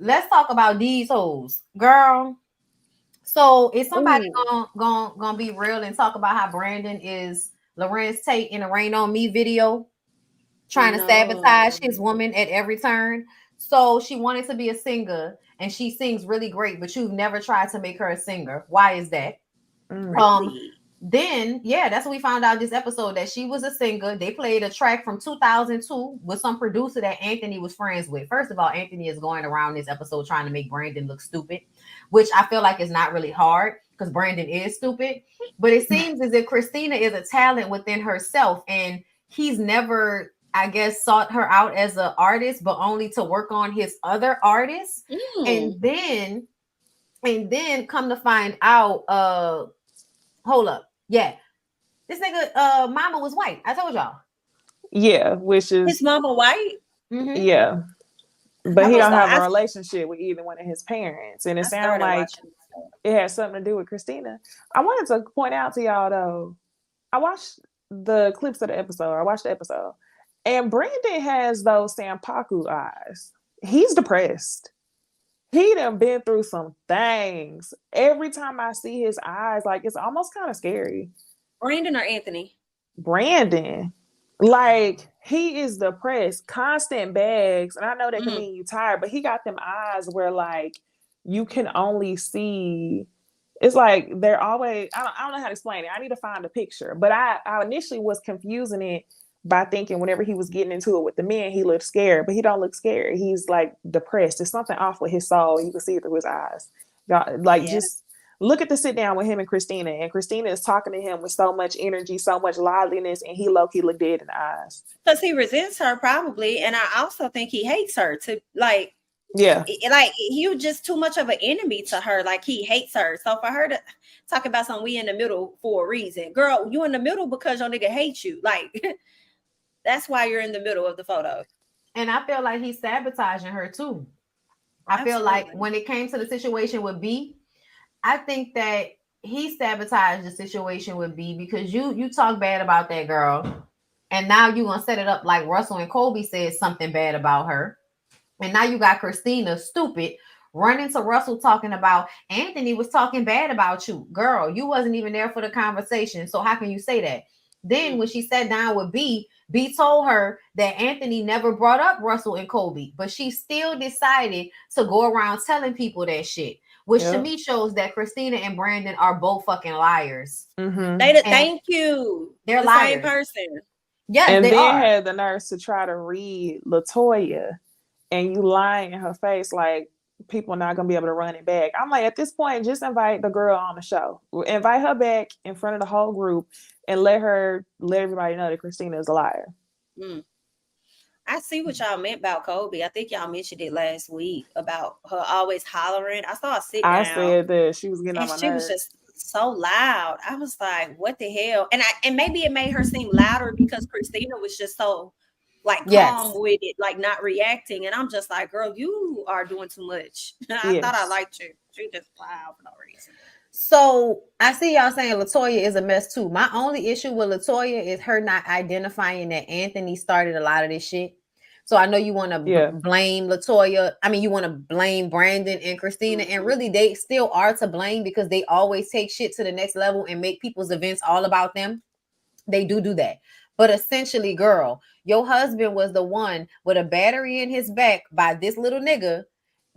let's talk about these hoes, girl. So is somebody gonna be real and talk about how Brandon is Lorenz Tate in a Rain on Me video, trying to sabotage his woman at every turn? So she wanted to be a singer and she sings really great, but you've never tried to make her a singer. Why is that? Really? Then yeah, that's what we found out this episode, that she was a singer. They played a track from 2002 with some producer that Anthony was friends with. First of all, Anthony is going around this episode trying to make Brandon look stupid, which I feel like is not really hard because Brandon is stupid. But it seems as if Christina is a talent within herself, and he's never, I guess, sought her out as an artist, but only to work on his other artists. And then come to find out, hold up. Yeah. This nigga mama was white. I told y'all. Yeah, which is his mama white? Yeah. But he don't have a relationship with either one of his parents. And it sounded like it had something to do with Christina. I wanted to point out to y'all though, I watched the clips of the episode. I watched the episode. And Brandon has those Sampaku eyes. He's depressed. He done been through some things. Every time I see his eyes, like it's almost kind of scary. Brandon or Anthony? Brandon. Like he is depressed, constant bags. And I know that can mean you tired, but he got them eyes where like you can only see. It's like they're always, I don't know how to explain it. I need to find a picture. But I initially was confusing it by thinking whenever he was getting into it with the men, he looked scared, but he don't look scared. He's like depressed. There's something off with his soul. You can see it through his eyes. Just look at the sit down with him and Christina. And Christina is talking to him with so much energy, so much liveliness, and he low-key look dead in the eyes. Because he resents her probably. And I also think he hates her to like, like you just too much of an enemy to her. Like he hates her. So for her to talk about something, we in the middle for a reason. Girl, you in the middle because your nigga hates you. Like that's why you're in the middle of the photo. And I feel like he's sabotaging her too. I feel like when it came to the situation with B, I think that he sabotaged the situation with B because you talk bad about that girl, and now you're gonna set it up like Russell and Colby said something bad about her. And now you got Christina, stupid, running to Russell talking about Anthony was talking bad about you. Girl, you wasn't even there for the conversation. So how can you say that? Then when she sat down with B told her that Anthony never brought up Russell and Colby, but she still decided to go around telling people that shit, which to me shows that Christina and Brandon are both fucking liars. Thank you. They're the liars. Same person. Yes, and they then are. had the nerves to try to read LaToya, and you lying in her face like people are not gonna be able to run it back. I'm like, at this point, just invite the girl on the show. Invite her back in front of the whole group and let everybody know that Christina is a liar. I see what y'all meant about Colby. I think y'all mentioned it last week about her always hollering. I saw her sit down. I said that she was getting on my nerves. She was just so loud. I was like, what the hell? And maybe it made her seem louder because Christina was just so like calm with it, like not reacting. And I'm just like, girl, you are doing too much. I thought I liked you. She just loud for no reason. So I see y'all saying LaToya is a mess too. My only issue with LaToya is her not identifying that Anthony started a lot of this shit. So I know you want to blame LaToya. I mean, you want to blame Brandon and Christina, and really they still are to blame because they always take shit to the next level and make people's events all about them. They do that. But essentially, girl, your husband was the one with a battery in his back by this little nigga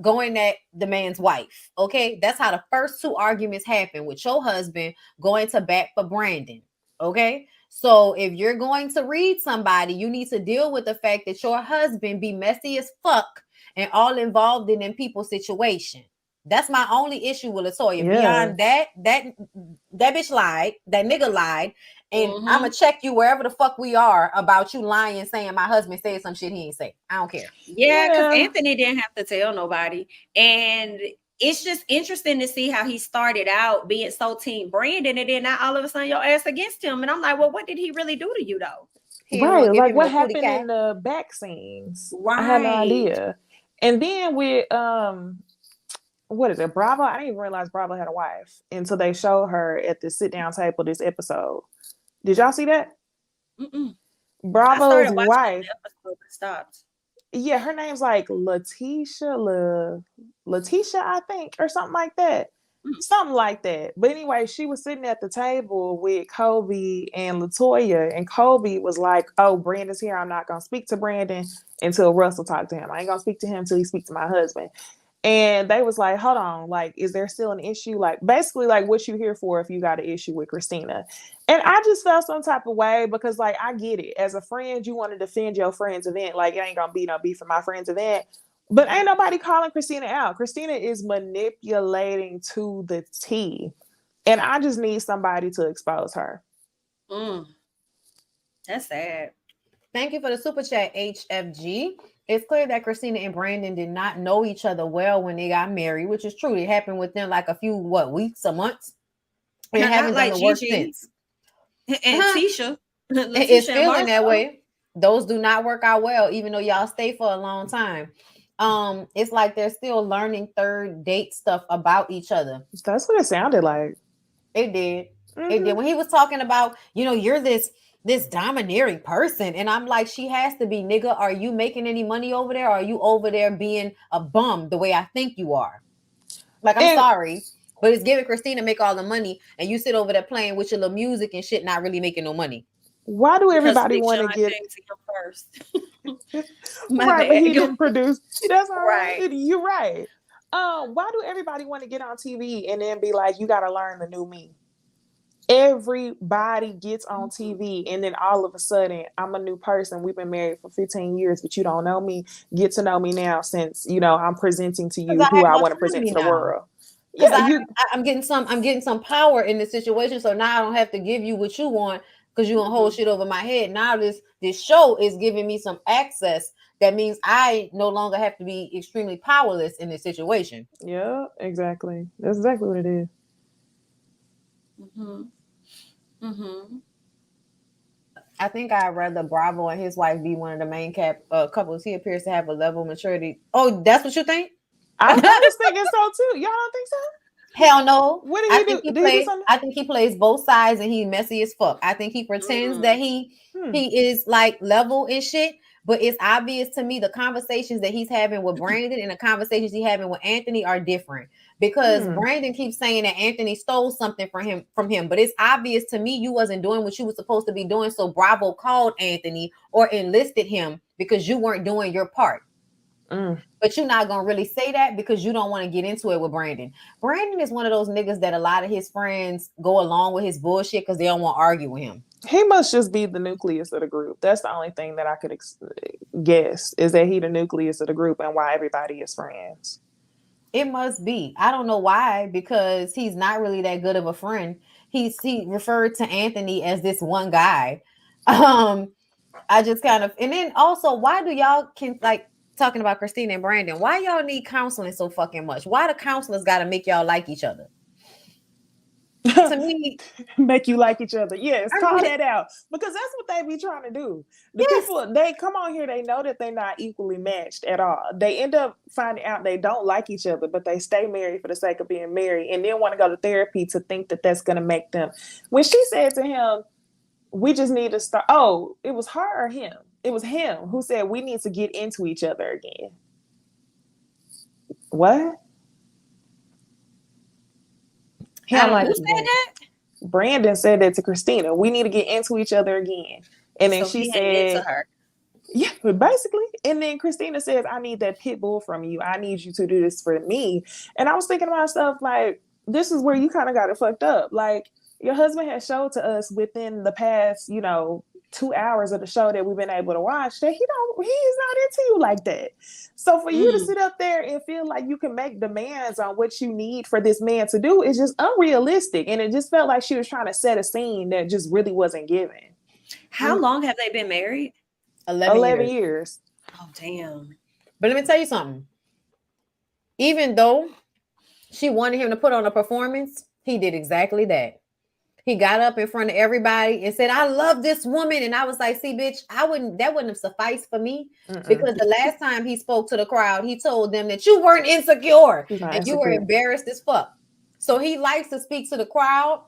going at the man's wife. Okay, that's how the first two arguments happen, with your husband going to bat for Brandon. Okay, so if you're going to read somebody, you need to deal with the fact that your husband be messy as fuck and all involved in them people's situation. That's my only issue with LaToya. Beyond that bitch lied, that nigga lied, and I'm gonna check you wherever the fuck we are about you lying, saying my husband said some shit he ain't say. I don't care. Yeah, because Anthony didn't have to tell nobody, and it's just interesting to see how he started out being so team Brandon, and then now all of a sudden your ass against him, and I'm like, well, what did he really do to you though? Right, like what happened in the back scenes? Right, I had no idea. And then with what is it, Bravo? I didn't even realize Bravo had a wife until they showed her at the sit down table this episode. Did y'all see that? Bravo's wife. Stopped. Yeah, her name's like Letitia, I think, or something like that. Something like that. But anyway, she was sitting at the table with Kobe and LaToya, and Kobe was like, "Oh, Brandon's here. I'm not gonna speak to Brandon until Russell talked to him. I ain't gonna speak to him until he speaks to my husband." And they was like, hold on, like, is there still an issue? Like, basically, like, what you here for if you got an issue with Christina? And I just felt some type of way because, like, I get it. As a friend, you want to defend your friend's event. Like, it ain't gonna be no beef for my friend's event. But ain't nobody calling Christina out. Christina is manipulating to the T. And I just need somebody to expose her. That's sad. Thank you for the super chat, HFG. It's clear that Christina and Brandon did not know each other well when they got married, which is true. It happened within like a few weeks or months. It haven't done the work since. And Tisha. It's feeling that way. Those do not work out well, even though y'all stay for a long time. It's like they're still learning third date stuff about each other. That's what it sounded like. It did. It did. When he was talking about, you're this domineering person, and I'm like, she has to be. Nigga, are you making any money over there, or are you over there being a bum the way I think you are? Like, I'm sorry, but it's giving Christina make all the money, and you sit over there playing with your little music and shit, not really making no money. Why do everybody want to get first? Right, but he didn't produce. That's all right. You're right. Why do everybody want to get on TV and then be like, you got to learn the new me? Everybody gets on TV and then all of a sudden I'm a new person. We've been married for 15 years, but you don't know me. Get to know me now since, I'm presenting to you who I want to present to the world. Yeah, I'm getting some power in this situation. So now I don't have to give you what you want because you gonna hold shit over my head. Now this show is giving me some access. That means I no longer have to be extremely powerless in this situation. Yeah, exactly. That's exactly what it is. I think I'd rather Bravo and his wife be one of the main couples. He appears to have a level of maturity. Oh, that's what you think? I was thinking so too. Y'all don't think so? Hell no. What did he do? I think he plays both sides and he's messy as fuck. I think he pretends that he is like level and shit. But it's obvious to me the conversations that he's having with Brandon and the conversations he's having with Anthony are different because Brandon keeps saying that Anthony stole something from him. But it's obvious to me you wasn't doing what you were supposed to be doing. So Bravo called Anthony or enlisted him because you weren't doing your part. But you're not going to really say that because you don't want to get into it with Brandon. Brandon is one of those niggas that a lot of his friends go along with his bullshit because they don't want to argue with him. He must just be the nucleus of the group. That's the only thing that I could guess is that he the nucleus of the group and why everybody is friends. It must be. I don't know why, because he's not really that good of a friend. He referred to Anthony as this one guy. I just kind of, and then also, why do y'all talking about Christina and Brandon? Why y'all need counseling so fucking much? Why the counselors got to make y'all like each other? To me, make you like each other. Yes, call that out because that's what they be trying to do. The people, they come on here, they know that they're not equally matched at all. They end up finding out they don't like each other, but they stay married for the sake of being married and then want to go to therapy to think that that's going to make them. When she said to him, we just need to start. Oh, it was her or him? It was him who said we need to get into each other again. What? Who said that? Brandon said that to Christina. We need to get into each other again. And then she said to her. Yeah, basically. And then Christina says, I need that pit bull from you. I need you to do this for me. And I was thinking to myself, like, this is where you kind of got it fucked up. Like, your husband has showed to us within the past, 2 hours of the show that we've been able to watch that he's not into you like that. So for you to sit up there and feel like you can make demands on what you need for this man to do is just unrealistic. And it just felt like she was trying to set a scene that just really wasn't given. How long have they been married? 11 years. Oh, damn. But let me tell you something. Even though she wanted him to put on a performance, he did exactly that. He got up in front of everybody and said, I love this woman. And I was like, see, bitch, that wouldn't have sufficed for me. Because the last time he spoke to the crowd, he told them that you weren't insecure and you were embarrassed as fuck. So he likes to speak to the crowd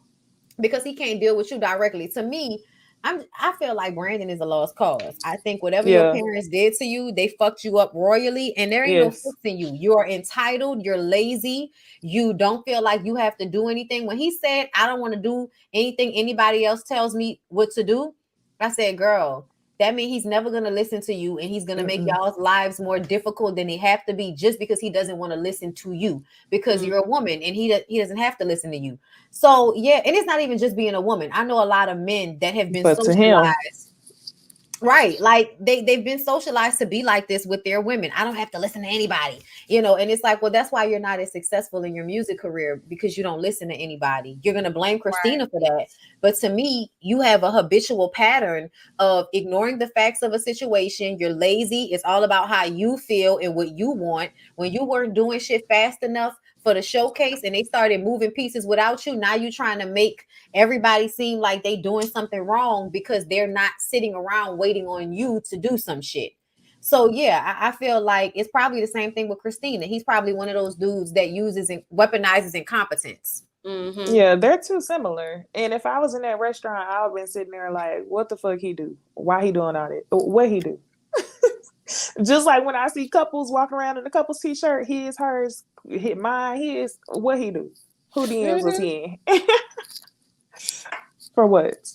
because he can't deal with you directly. To me, I feel like Brandon is a lost cause. I think whatever your parents did to you, they fucked you up royally, and there ain't no fixing you. You're entitled, you're lazy, you don't feel like you have to do anything. When he said, I don't want to do anything anybody else tells me what to do, I said, girl, that means he's never going to listen to you, and he's going to make y'all's lives more difficult than they have to be, just because he doesn't want to listen to you, because you're a woman and he doesn't have to listen to you. So yeah, and it's not even just being a woman. I know a lot of men that have been socialized. Right. Like they've been socialized to be like this with their women. I don't have to listen to anybody, and it's like, well, that's why you're not as successful in your music career, because you don't listen to anybody. You're going to blame Christina for that. But to me, you have a habitual pattern of ignoring the facts of a situation. You're lazy. It's all about how you feel and what you want. When you weren't doing shit fast enough for the showcase and they started moving pieces without you, now you're trying to make everybody seem like they doing something wrong because they're not sitting around waiting on you to do some shit. So yeah, I feel like it's probably the same thing with Christina. He's probably one of those dudes that uses and weaponizes incompetence. Yeah, they're too similar. And if I was in that restaurant, I would have been sitting there like, what the fuck he do? Why he doing all that? What he do? Just like when I see couples walking around in a couple's t-shirt, his, hers, hit mine, his, what he do? Who DMs was he in? For what?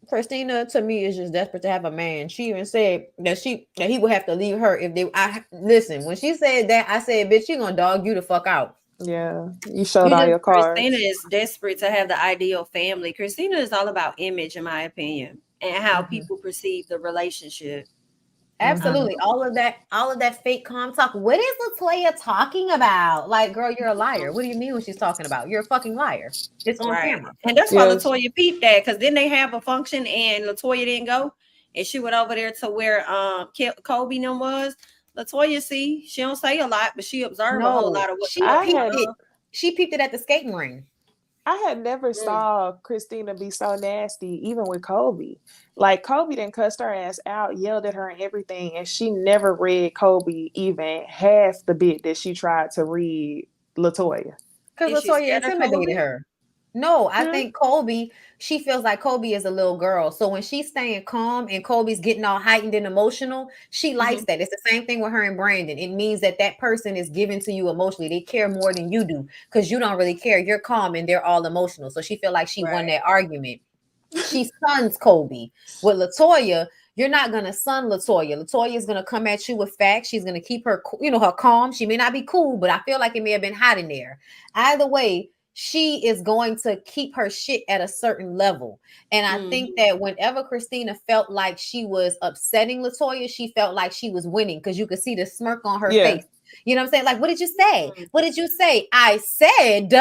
Christina, to me, is just desperate to have a man. She even said that he would have to leave her if they. Listen, when she said that, I said, "Bitch, she gonna dog you the fuck out." Yeah, you showed all your cards. Christina is desperate to have the ideal family. Christina is all about image, in my opinion, and how people perceive the relationship. Absolutely. All of that fake calm talk. What is LaToya talking about? Like, girl, you're a liar. What do you mean when she's talking about? You're a fucking liar. It's on camera. And that's why LaToya peeped that, because then they have a function and LaToya didn't go. And she went over there to where Kobe them was. LaToya, see, she don't say a lot, but she observed a whole lot of what she peeped it at the skating ring. I had never saw Christina be so nasty, even with Kobe. Like, Kobe didn't cuss her ass out, yelled at her and everything, and she never read Kobe even half the bit that she tried to read LaToya. Because LaToya intimidated her. No, I think Kobe, she feels like Kobe is a little girl. So when she's staying calm and Kobe's getting all heightened and emotional, she likes that. It's the same thing with her and Brandon. It means that person is given to you emotionally. They care more than you do because you don't really care. You're calm and they're all emotional. So she feel like she won that argument. She stuns Kobe. With LaToya, you're not going to sun LaToya. LaToya is going to come at you with facts. She's going to keep her, her calm. She may not be cool, but I feel like it may have been hot in there. Either way, she is going to keep her shit at a certain level. And I think that whenever Christina felt like she was upsetting LaToya, she felt like she was winning because you could see the smirk on her face. You know what I'm saying? Like, what did you say? What did you say? I said...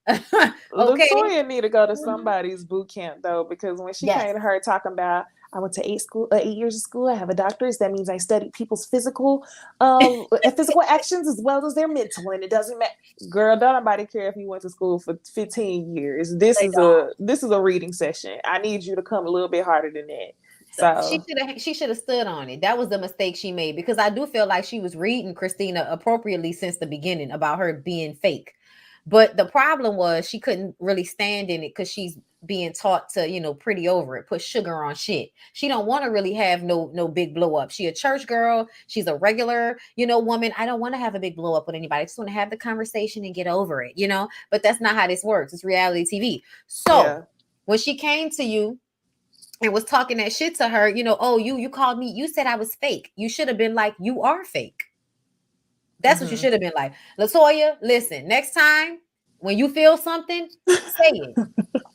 Okay. LaToya need to go to somebody's boot camp though, because when she came to her talking about, I went to 8 years of school, I have a doctorate, that means I studied people's physical actions as well as their mental, and it doesn't matter. Girl, don't nobody care if you went to school for 15 years. This is a reading session. I need you to come a little bit harder than that. So she should have stood on it. That was the mistake she made, because I do feel like she was reading Christina appropriately since the beginning about her being fake. But the problem was she couldn't really stand in it because she's being taught to, pretty over it, put sugar on shit. She don't want to really have no big blow up. She a church girl. She's a regular, woman. I don't want to have a big blow up with anybody. I just want to have the conversation and get over it, But that's not how this works. It's reality TV. So when she came to you and was talking that shit to her, oh, you called me. You said I was fake. You should have been like, you are fake. That's what you should have been like. LaToya, listen, next time when you feel something, say it.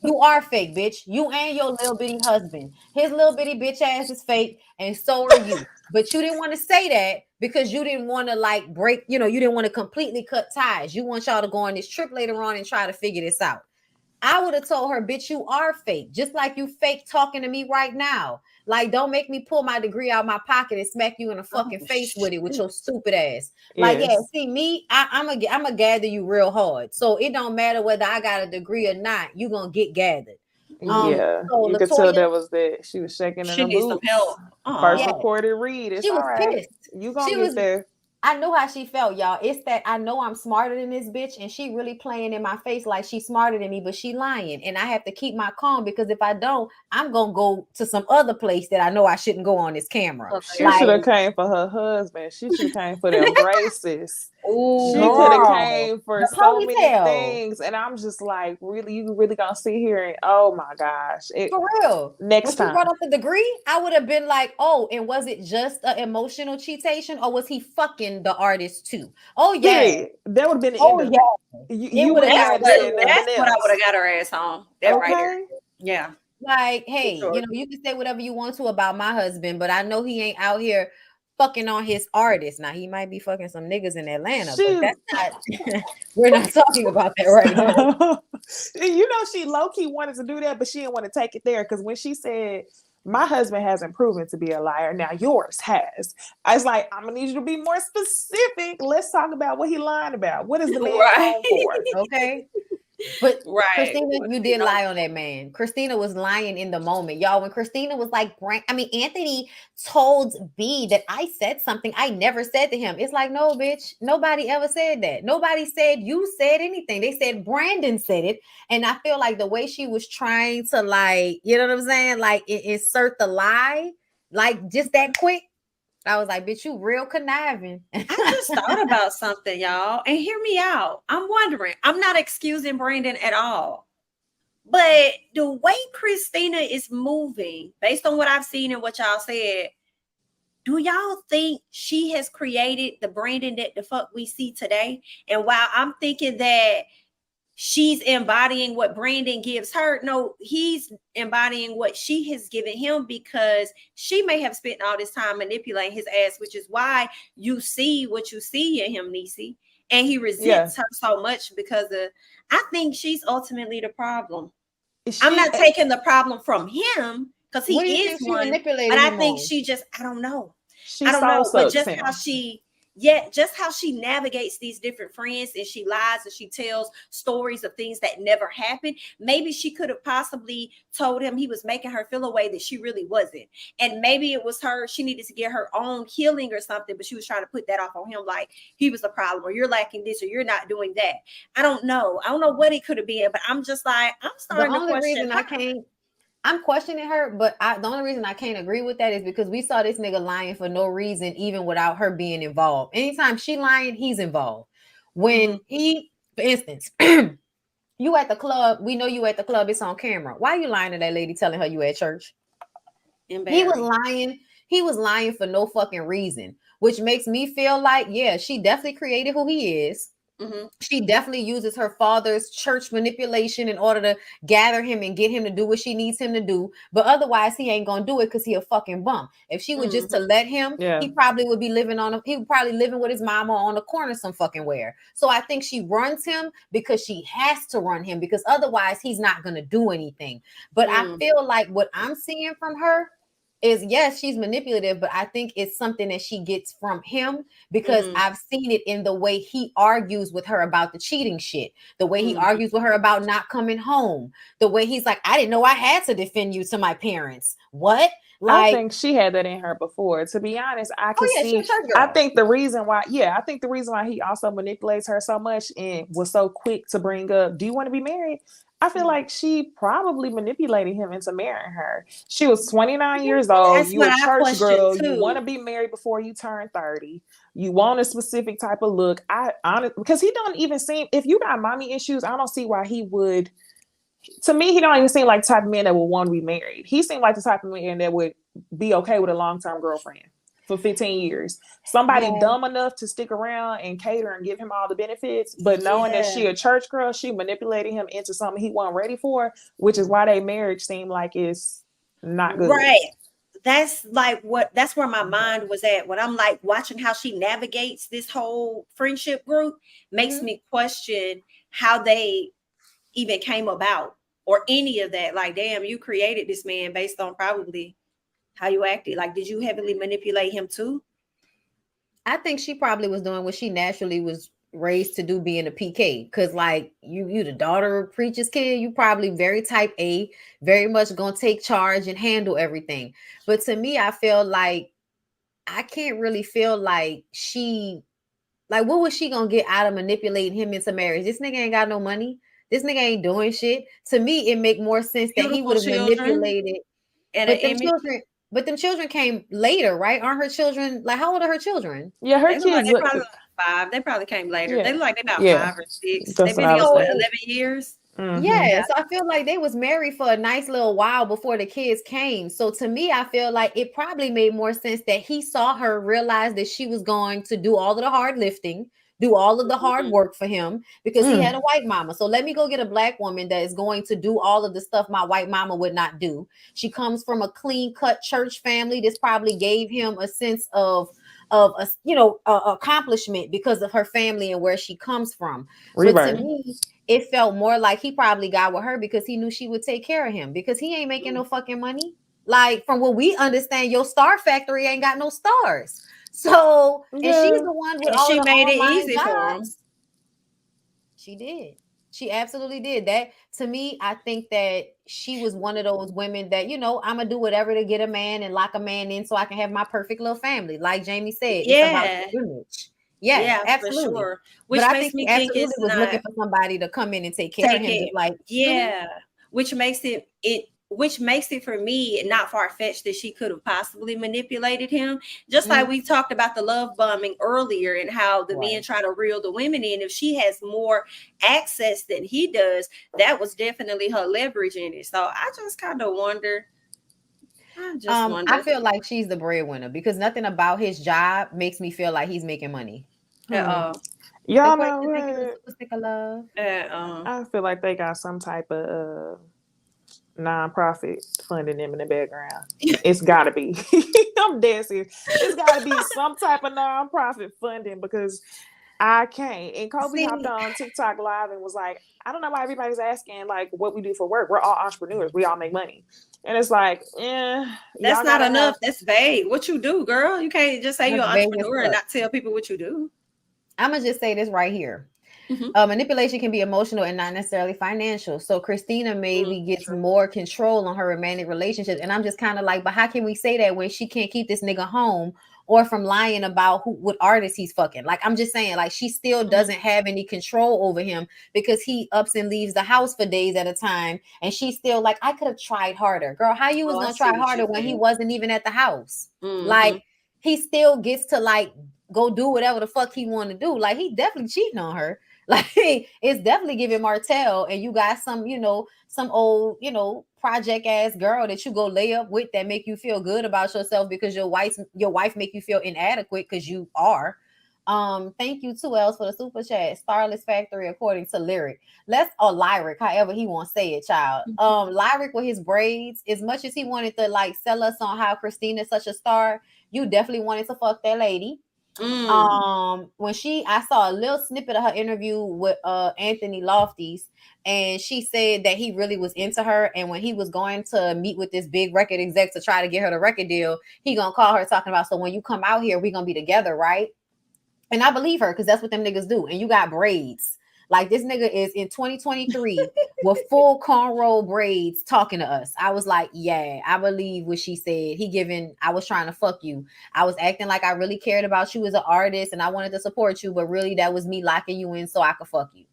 You are fake, bitch. You and your little bitty husband. His little bitty bitch ass is fake, and so are you. But you didn't want to say that because you didn't want to break, you didn't want to completely cut ties. You want y'all to go on this trip later on and try to figure this out. I would have told her, bitch, you are fake. Just like you fake talking to me right now. Like, don't make me pull my degree out my pocket and smack you in the fucking face with it with your stupid ass. Like, see me, I'm a gather you real hard. So it don't matter whether I got a degree or not. You gonna get gathered. So you could tell that was that she was shaking in her boots. First recorded read. It's all right. You gonna get there. I know how she felt, y'all. It's that I know I'm smarter than this bitch, and she really playing in my face like she's smarter than me, but she lying. And I have to keep my calm, because if I don't, I'm gonna go to some other place that I know I shouldn't go on this camera. She should have came for her husband. She should have came for them braces. Ooh, she could have came for the so ponytail. many things. And I'm just like, really, you really gonna sit here and oh my gosh. For real. Next when time. She brought up the degree, I would have been like, oh, and was it just an emotional cheatation, or was he fucking the artist too? Oh yeah. Yeah, that would have been the end of you would have had to say nothing That's else. what I would have got her ass on. That right there. Yeah. Like, hey, you know, you can say whatever you want to about my husband, but I know he ain't out here fucking on his artist. Now he might be fucking some niggas in Atlanta, but that's not we're not talking about that right now. You know, she low-key wanted to do that, but she didn't want to take it there, because when she said my husband hasn't proven to be a liar, now yours has, I was like, I'm gonna need you to be more specific. Let's talk about what he lying about. What is the man home for? Okay. But Christina, you did lie on that man. Christina was lying in the moment, y'all. When Christina was like, Anthony told B that I said something I never said to him. It's like, no, bitch, nobody ever said that. Nobody said you said anything. They said Brandon said it. And I feel like the way she was trying to, like, you know what I'm saying? Like, insert the lie, like, just that quick. I was like, bitch, you real conniving. I just thought about something, y'all, and hear me out. I'm wondering, I'm not excusing Brandon at all, but the way Christina is moving, based on what I've seen and what y'all said, do y'all think she has created the Brandon that the fuck we see today? And while I'm thinking that she's embodying what Brandon gives her, no, he's embodying what she has given him, because she may have spent all this time manipulating his ass, which is why you see what you see in him, Niecy. And he resents her so much because of, I think she's ultimately the problem. I'm not taking the problem from him, because he is one, but I think she just, I don't know. I don't know, but just how she, just how she navigates these different friends, and she lies and she tells stories of things that never happened. Maybe she could have possibly told him he was making her feel a way that she really wasn't. And maybe it was her, she needed to get her own healing or something, but she was trying to put that off on him, like he was the problem, or you're lacking this, or you're not doing that. I don't know what it could have been, but I'm just like, I'm starting to question. I'm questioning her, but the only reason I can't agree with that is because we saw this nigga lying for no reason, even without her being involved. Anytime she lying, he's involved. When he, for instance, you at the club, we know you at the club, it's on camera. Why are you lying to that lady telling her you at church? He was lying for no fucking reason, which makes me feel like, yeah, she definitely created who he is. She definitely uses her father's church manipulation in order to gather him and get him to do what she needs him to do. But otherwise, he ain't gonna do it because he a fucking bum. If she would just to let him, he probably would be living he would probably living with his mama on the corner some fucking where. So I think she runs him because she has to run him, because otherwise he's not gonna do anything. But I feel like what I'm seeing from her is, yes, she's manipulative, but I think it's something that she gets from him, because I've seen it in the way he argues with her about the cheating shit, the way he argues with her about not coming home, the way he's like, I didn't know I had to defend you to my parents. What? Like, I think she had that in her before. To be honest, I can see. I think the reason why he also manipulates her so much and was so quick to bring up, do you want to be married? I feel like she probably manipulated him into marrying her. She was 29 years old. You a church girl. You want to be married before you turn 30. You want a specific type of look. Because he don't even seem, if you got mommy issues, I don't see why he would. To me, he don't even seem like the type of man that would want to be married. He seemed like the type of man that would be okay with a long-term girlfriend for 15 years. Somebody dumb enough to stick around and cater and give him all the benefits, but knowing that she a church girl, she manipulated him into something he wasn't ready for, which is why their marriage seemed like it's not good. Right. That's where my mind was at. When I'm like watching how she navigates this whole friendship group makes me question how they even came about, or any of that. Like, damn, you created this man based on probably how you acted. Like, did you heavily manipulate him too? I think she probably was doing what she naturally was raised to do, being a PK. Because like you the daughter of preacher's kid, you probably very type A, very much gonna take charge and handle everything. But to me, I feel like I can't really feel like what was she gonna get out of manipulating him into marriage? This nigga ain't got no money. This nigga ain't doing shit. To me, it make more sense that he would have manipulated. And but them children came later, right? Aren't her children like how old are her children? Yeah, her kids look probably like 5. They probably came later. They look like they about 5 or 6. They've been together for 11 Mm-hmm. years. Yeah, so I feel like they was married for a nice little while before the kids came. So to me, I feel like it probably made more sense that he saw her realize that she was going to do all of the hard lifting, do all of the hard work for him because he had a white mama. So let me go get a black woman that is going to do all of the stuff my white mama would not do. She comes from a clean cut church family. This probably gave him a sense of a accomplishment because of her family and where she comes from. But to me, it felt more like he probably got with her because he knew she would take care of him because he ain't making no fucking money. Like from what we understand, your star factory ain't got no stars. So, and she's the one with all she the made it easy jobs. for him. She did. She absolutely did that. To me, I think that she was one of those women that, I'm going to do whatever to get a man and lock a man in so I can have my perfect little family. Like Jamie said, it's about the image. Yeah, absolutely. For sure. Which but I think he absolutely was looking for somebody to come in and take care of him. Just like, which makes it for me not far-fetched that she could have possibly manipulated him. Just like we talked about the love bombing earlier and how the men try to reel the women in. If she has more access than he does, that was definitely her leverage in it. So I just kind of wonder. I feel like she's the breadwinner because nothing about his job makes me feel like he's making money. Y'all know what? I feel like they got some type of nonprofit funding them in the background. It's gotta be. I'm dead serious. It's gotta be some type of nonprofit funding because I can't. And Kobe hopped on TikTok live and was like, I don't know why everybody's asking like what we do for work. We're all entrepreneurs. We all make money. And it's like, that's not enough. That's vague. What you do, girl? You can't just say you're an entrepreneur and not tell people what you do. I'm gonna just say this right here. Manipulation can be emotional and not necessarily financial. So Christina maybe gets more control on her romantic relationships. And I'm just kind of like, but how can we say that when she can't keep this nigga home or from lying about what artist he's fucking? Like, I'm just saying, like, she still doesn't have any control over him because he ups and leaves the house for days at a time. And she's still like, I could have tried harder. Girl, how you was gonna try harder when he wasn't even at the house? Like, he still gets to like go do whatever the fuck he want to do. Like, he definitely cheating on her. Like, it's definitely giving Martel, and you got some, some old, project ass girl that you go lay up with that make you feel good about yourself because your wife make you feel inadequate because you are. Thank you 2Ls for the super chat. Starless Factory according to Lyric. Lyric, however he wants to say it, child. Lyric with his braids, as much as he wanted to like sell us on how Christina's such a star, you definitely wanted to fuck that lady. When I saw a little snippet of her interview with Anthony Lofty's, and she said that he really was into her, and when he was going to meet with this big record exec to try to get her the record deal, he gonna call her talking about, so when you come out here, we gonna be together, right? And I believe her because that's what them niggas do. And you got braids. Like, this nigga is in 2023 with full cornrow braids talking to us. I was like, yeah, I believe what she said. I was trying to fuck you. I was acting like I really cared about you as an artist and I wanted to support you, but really that was me locking you in so I could fuck you.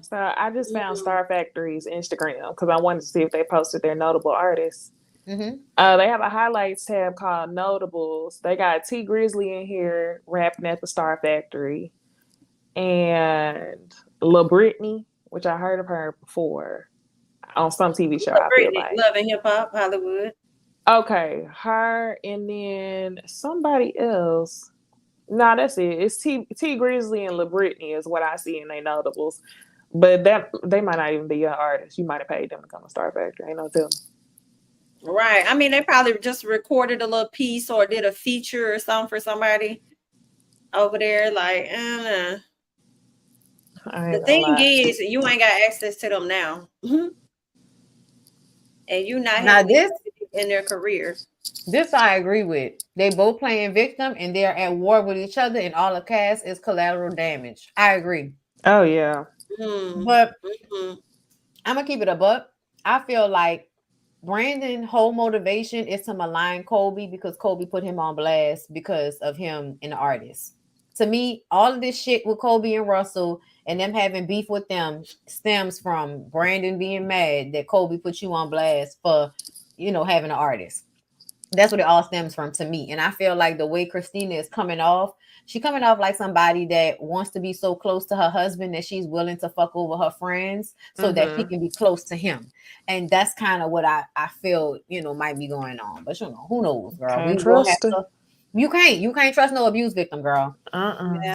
So I just found Star Factory's Instagram because I wanted to see if they posted their notable artists. They have a highlights tab called Notables. They got T Grizzly in here rapping at the Star Factory. And La Brittany, which I heard of her before on some TV show. I feel like Love and Hip Hop Hollywood. Okay, her and then somebody else. No, that's it. It's T Grizzly and La Brittany is what I see in their notables. But that they might not even be your artist. You might have paid them to come to Star Factory. Ain't no telling. Right. I mean, they probably just recorded a little piece or did a feature or something for somebody over there. Like, the thing is, you ain't got access to them now. And you not now this in their careers. This I agree with. They both playing victim and they're at war with each other, and all the cast is collateral damage. I agree. Oh yeah. But I'm gonna keep it a buck. I feel like Brandon whole motivation is to malign Kobe because Kobe put him on blast because of him and the artist. To me, all of this shit with Kobe and Russell and them having beef with them stems from Brandon being mad that Kobe put you on blast for, having an artist. That's what it all stems from to me. And I feel like the way Christina is coming off, she's coming off like somebody that wants to be so close to her husband that she's willing to fuck over her friends so that she can be close to him. And that's kind of what I feel, might be going on. But who knows, girl? Can't trust her. You can't trust no abuse victim, girl. Yeah.